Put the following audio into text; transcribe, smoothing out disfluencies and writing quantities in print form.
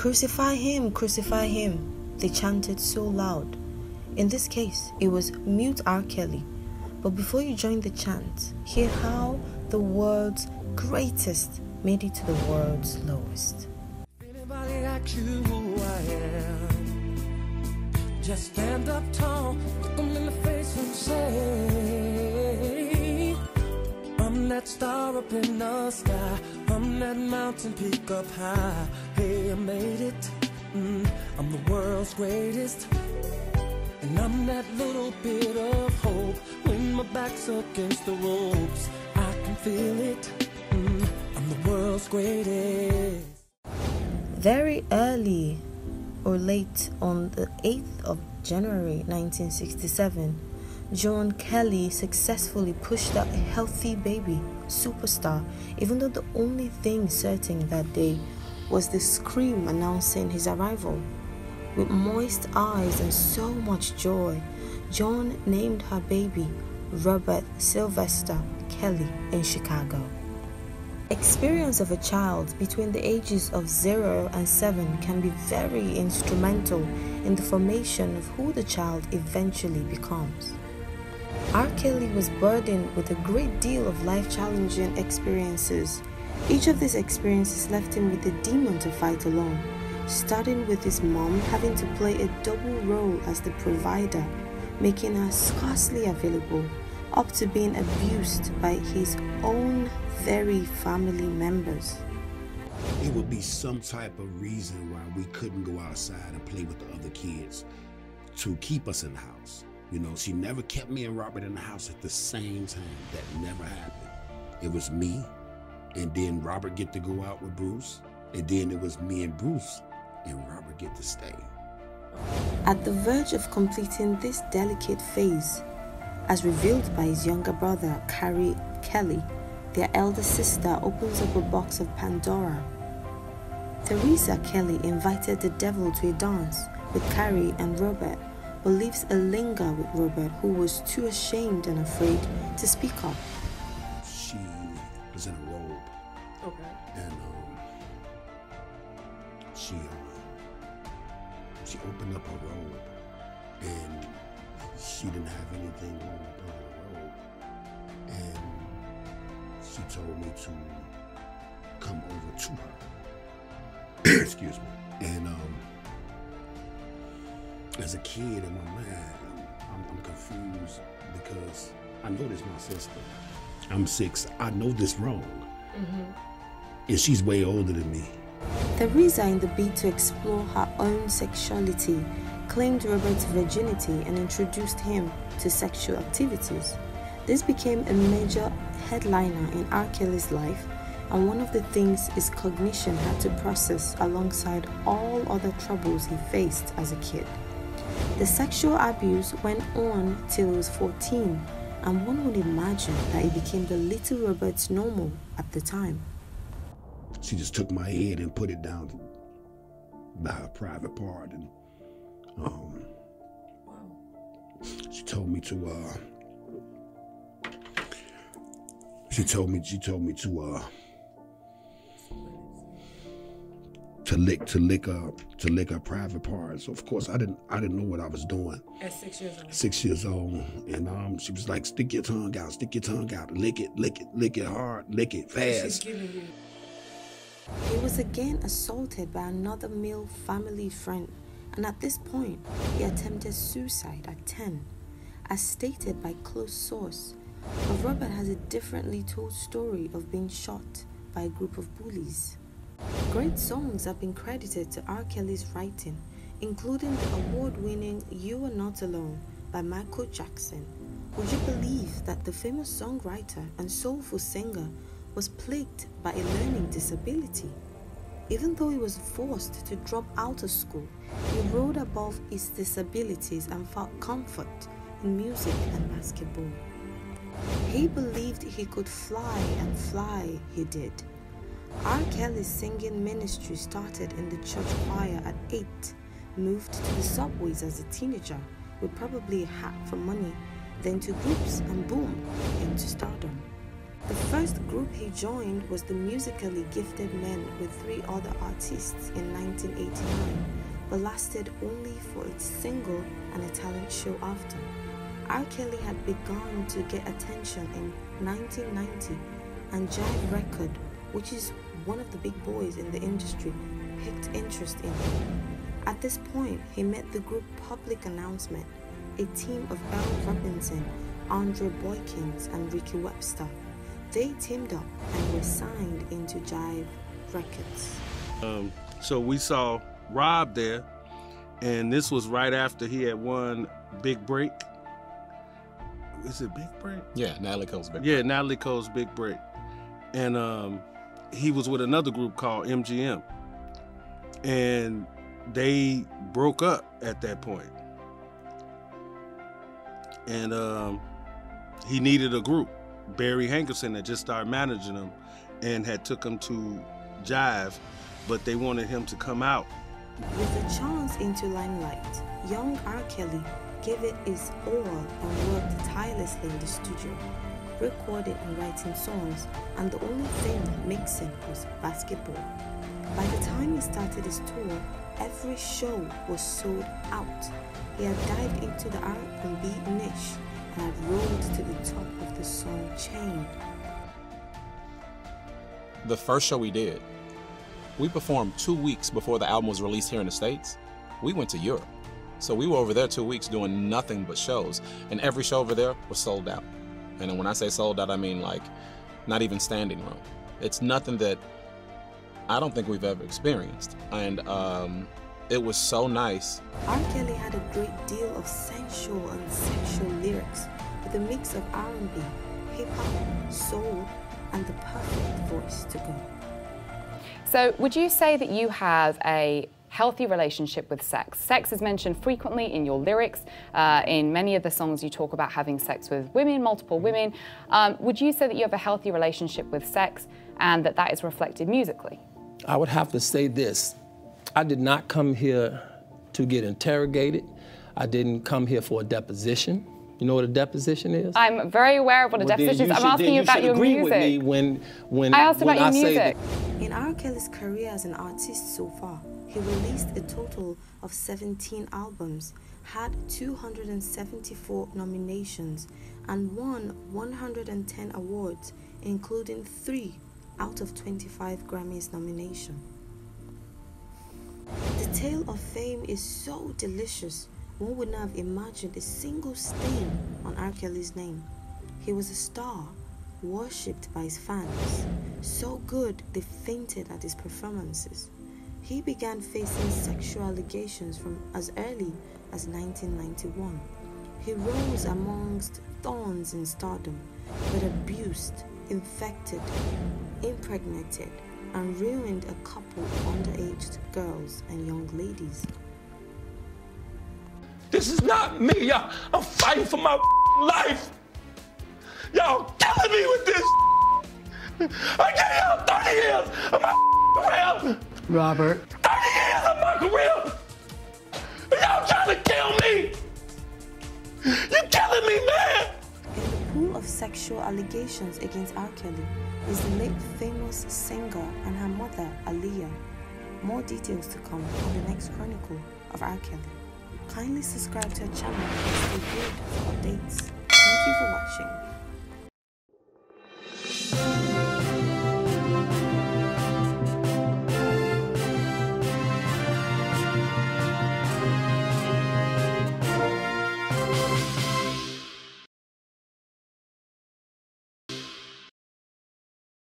crucify him," they chanted so loud. In this case, it was "Mute R. Kelly." But before you join the chant, hear how the world's greatest made it to the world's lowest. Anybody ask you who I am, just stand up tall, look them in the face and say, I'm that star up in the sky, I'm that mountain peak up high. Hey, I made it, I'm the world's greatest. And I'm that little bit of hope. When my back's against the ropes, I can feel it, I'm the world's greatest. Very early or late on the 8th of January 1967, John Kelly successfully pushed out a healthy baby superstar, even though the only thing certain that day was the scream announcing his arrival. With moist eyes and so much joy, John named her baby Robert Sylvester Kelly in Chicago. Experience of a child between the ages of 0 and 7 can be very instrumental in the formation of who the child eventually becomes. R. Kelly was burdened with a great deal of life-challenging experiences. Each of these experiences left him with a demon to fight alone, starting with his mom having to play a double role as the provider, making her scarcely available, up to being abused by his own very family members. It would be some type of reason why we couldn't go outside and play with the other kids to keep us in the house. You know, she never kept me and Robert in the house at the same time. That never happened. It was me, and then Robert get to go out with Bruce, and then it was me and Bruce and Robert get to stay. At the verge of completing this delicate phase, as revealed by his younger brother, Carrie Kelly, their elder sister opens up a box of Pandora. Theresa Kelly invited the devil to a dance with Carrie and Robert, but leaves a linger with Robert, who was too ashamed and afraid to speak up. She was in a robe. Okay. And she opened up her robe, and she didn't have anything on the robe. And she told me to come over to her. Excuse me. And as a kid in my mind, I'm confused because I know this my sister. I'm 6. I know this wrong. And she's way older than me. Theresa, in the bid to explore her own sexuality, claimed Robert's virginity and introduced him to sexual activities. This became a major headliner in R. Kelly's life, and one of the things his cognition had to process alongside all other troubles he faced as a kid. The sexual abuse went on till he was 14, and one would imagine that it became the little Robert's normal at the time. She just took my head and put it down by her private part, and she told me to lick her private parts. So of course I didn't know what I was doing. At 6 years old. 6 years old, and she was like, stick your tongue out, lick it hard, lick it fast. She's giving you. He was again assaulted by another male family friend, and at this point, he attempted suicide at 10, as stated by close source. But Robert has a differently told story of being shot by a group of bullies. Great songs have been credited to R. Kelly's writing, including the award-winning You Are Not Alone by Michael Jackson. Would you believe that the famous songwriter and soulful singer was plagued by a learning disability? Even though he was forced to drop out of school, he rode above his disabilities and found comfort in music and basketball. He believed he could fly, and fly he did. R. Kelly's singing ministry started in the church choir at 8, moved to the subways as a teenager with probably a hat for money, then to groups, and boom, into stardom. The first group he joined was the Musically Gifted Men with 3 other artists in 1989, but lasted only for its single and a talent show after. R. Kelly had begun to get attention in 1990, and Jive Record, which is one of the big boys in the industry, picked interest in him. At this point, he met the group Public Announcement, a team of Earl Robinson, Andre Boykins, and Ricky Webster. They teamed up and were signed into Jive Records. So we saw Rob there, and this was right after he had won Big Break. Is it Big Break? Yeah, Natalie Cole's Big Break. Yeah, Natalie Cole's Big Break. And he was with another group called MGM. And they broke up at that point. And he needed a group. Barry Hankerson had just started managing him and had took him to Jive, but they wanted him to come out. With a chance into limelight, young R. Kelly gave it his all and worked tirelessly in the studio, recording and writing songs, and the only thing mixing was basketball. By the time he started his tour, every show was sold out. He had dived into the R&B niche and had rolled to the top of the song chain. The first show we did, we performed 2 weeks before the album was released here in the States. We went to Europe. So we were over there 2 weeks doing nothing but shows, and every show over there was sold out. And when I say sold out, I mean like not even standing room. It's nothing that I don't think we've ever experienced. And it was so nice. R. Kelly had a great deal of sensual and sexual lyrics with a mix of R&B, hip-hop, soul, and the perfect voice to go. So would you say that you have a healthy relationship with sex? Sex is mentioned frequently in your lyrics. In many of the songs you talk about having sex with women, multiple women. Would you say that you have a healthy relationship with sex and that that is reflected musically? I would have to say this. I did not come here to get interrogated. I didn't come here for a deposition. You know what a deposition is? I'm very aware of what a deposition is. I'm asking you about your music. With me when I asked about your music. In R. Kelly's career as an artist so far, he released a total of 17 albums, had 274 nominations, and won 110 awards, including 3 out of 25 Grammys nominations. The tale of fame is so delicious, one would not have imagined a single stain on R. Kelly's name. He was a star, worshipped by his fans, so good they fainted at his performances. He began facing sexual allegations from as early as 1991. He rose amongst thorns in stardom, but abused, infected, impregnated, and ruined a couple of underage girls and young ladies. This is not me, y'all. I'm fighting for my life. Y'all killing me with this. I gave y'all 30 years of my career. Robert. 30 years of my career. And y'all trying to kill me. You killing me, man. In the pool of sexual allegations against R. Kelly is the late famous singer and her mother, Aaliyah. More details to come on the next chronicle of R. Kelly. Kindly subscribe to our channel and stay glued for updates. Thank you for watching.